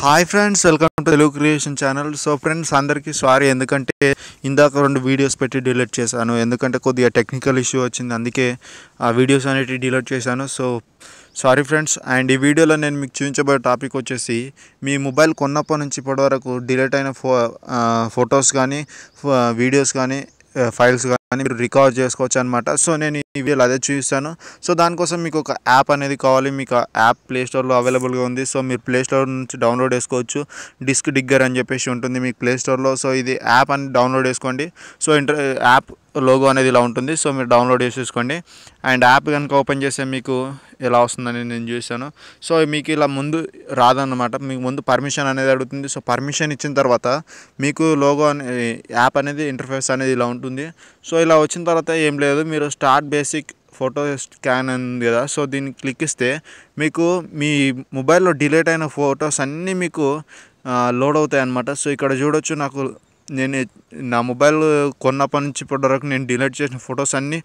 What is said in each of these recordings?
Hi friends, welcome to Telugu creation channel. So friends, అందరికీ sorry, ఎందుకంటే ఇందాక 2 వీడియోస్ పెట్టి డిలీట్ చేశాను. ఎందుకంటే కొద్దిగా టెక్నికల్ ఇష్యూ వచ్చింది, అందుకే ఆ వీడియోస్ అనేవి డిలీట్ చేశాను. So sorry friends. అండ్ ఈ వీడియోలో నేను మీకు చూపించబోయే టాపిక్ వచ్చేసి, మీ మొబైల్ కొన్నప్పటి నుంచి ఇప్పటి వరకు డిలీట్ అయిన ఫొటోస్ కానీ, వీడియోస్ కానీ, ఫైల్స్ కానీ మీరు రికవర్ చేసుకోవచ్చు అనమాట. సో నేను ఈ వీడియోలో అదే చూపిస్తాను. సో దానికోసం మీకు ఒక యాప్ అనేది కావాలి. మీకు ఆ యాప్ ప్లేస్టోర్లో అవైలబుల్గా ఉంది. సో మీరు ప్లేస్టోర్ నుంచి డౌన్లోడ్ చేసుకోవచ్చు. డిస్క్ డిగ్గర్ అని చెప్పేసి ఉంటుంది మీకు ప్లేస్టోర్లో. సో ఇది యాప్ అని డౌన్లోడ్ చేసుకోండి. సో యాప్ లోగో అనేది ఇలా ఉంటుంది. సో మీరు డౌన్లోడ్ చేసేసుకోండి. అండ్ యాప్ కనుక ఓపెన్ చేస్తే మీకు ఎలా వస్తుందని నేను చూసాను. సో మీకు ఇలా ముందు రాదన్నమాట, మీకు ముందు పర్మిషన్ అనేది అడుగుతుంది. సో పర్మిషన్ ఇచ్చిన తర్వాత మీకు లోగో యాప్ అనేది ఇంటర్ఫేస్ అనేది ఇలా ఉంటుంది. సో ఇలా వచ్చిన తర్వాత ఏం లేదు, మీరు స్టార్ట్ బేసిక్ ఫోటో స్కాన్ ఉంది కదా, సో దీన్ని క్లిక్ ఇస్తే మీకు మీ మొబైల్లో డిలీట్ అయిన ఫొటోస్ అన్నీ మీకు లోడ్ అవుతాయి అన్నమాట. సో ఇక్కడ చూడొచ్చు, నేను నా మొబైల్ కొన్నప్పటి నుంచి ఇప్పటి వరకు నేను డిలీట్ చేసిన ఫొటోస్ అన్నీ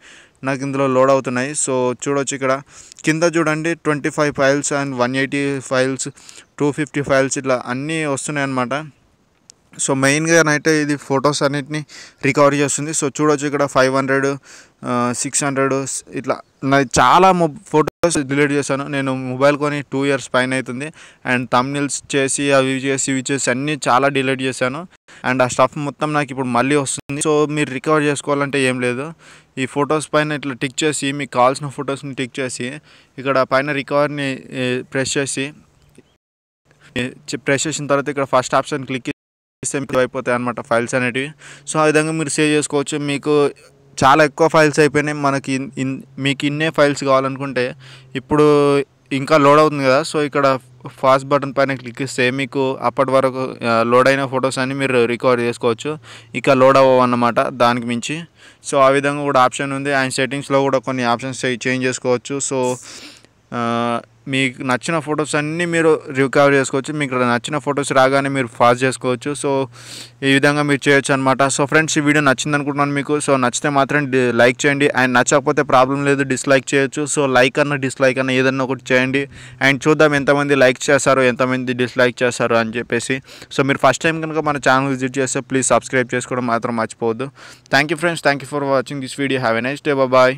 నాకు ఇందులో లోడ్ అవుతున్నాయి. సో చూడొచ్చు, ఇక్కడ కింద చూడండి 25 ఫైల్స్ అండ్ 180 ఫైల్స్, 250 ఫైల్స్ ఇట్లా అన్నీ వస్తున్నాయి అన్నమాట. సో మెయిన్గా అయితే ఇది ఫొటోస్ అన్నిటిని రికవరీ చేస్తుంది. సో చూడొచ్చు, ఇక్కడ 500, 600 ఇట్లా నాది చాలా ఫొటోస్ డిలీట్ చేశాను. నేను మొబైల్ కొని 2 ఇయర్స్ పైన అవుతుంది. అండ్ థంబ్నెయిల్స్ చేసి అవి చేసి అన్నీ చాలా డిలీట్ చేశాను. అండ్ ఆ స్టఫ్ మొత్తం నాకు ఇప్పుడు మళ్ళీ వస్తుంది. సో మీరు రికవర్ చేసుకోవాలంటే ఏం లేదు, ఈ ఫొటోస్ పైన ఇట్లా టిక్ చేసి, మీకు కావాల్సిన ఫొటోస్ని టిక్ చేసి ఇక్కడ పైన రికవర్ని ప్రెస్ చేసిన తర్వాత ఇక్కడ ఫస్ట్ ఆప్షన్ క్లిక్ సేవ్ అయిపోతాయి అన్నమాట ఫైల్స్ అనేటివి. సో ఆ విధంగా మీరు సేవ్ చేసుకోవచ్చు. మీకు చాలా ఎక్కువ ఫైల్స్ అయిపోయినాయి, మీకు ఇన్నే ఫైల్స్ కావాలనుకుంటే ఇప్పుడు ఇంకా లోడ్ అవుతుంది కదా. సో ఇక్కడ ఫాస్ట్ బటన్ పైన క్లిక్ ఇస్తే మీకు అప్పటి వరకు లోడ్ అయిన ఫొటోస్ అన్ని మీరు రికవర్ చేసుకోవచ్చు. ఇక లోడ్ అవ్వవు అన్నమాట దానికి మించి. సో ఆ విధంగా కూడా ఆప్షన్ ఉంది. అండ్ సెట్టింగ్స్లో కూడా కొన్ని ఆప్షన్స్ చేంజ్ చేసుకోవచ్చు. సో మీకు నచ్చిన ఫొటోస్ అన్నీ మీరు రికవర్ చేసుకోవచ్చు. మీకు నచ్చిన ఫొటోస్ రాగానే మీరు ఫాస్ట్ చేసుకోవచ్చు. సో ఈ విధంగా మీరు చేయొచ్చు అనమాట. సో ఫ్రెండ్స్, ఈ వీడియో నచ్చింది అనుకుంటున్నాను మీకు. సో నచ్చితే మాత్రం లైక్ చేయండి. అండ్ నచ్చకపోతే ప్రాబ్లం లేదు, డిస్లైక్ చేయొచ్చు. సో లైక్ అన్న డిస్లైక్ అన్న ఏదన్నా ఒకటి చేయండి. అండ్ చూద్దాం ఎంతమంది లైక్ చేస్తారో, ఎంతమంది డిస్లైక్ చేస్తారో అని చెప్పేసి. సో మీరు ఫస్ట్ టైం కనుక మన ఛానల్ విజిట్ చేస్తే ప్లీజ్ సబ్స్క్రైబ్ చేసుకోవడం మాత్రం మర్చిపోవద్దు. Thank you friends, thank you for watching this video. Have a nice day. Bye.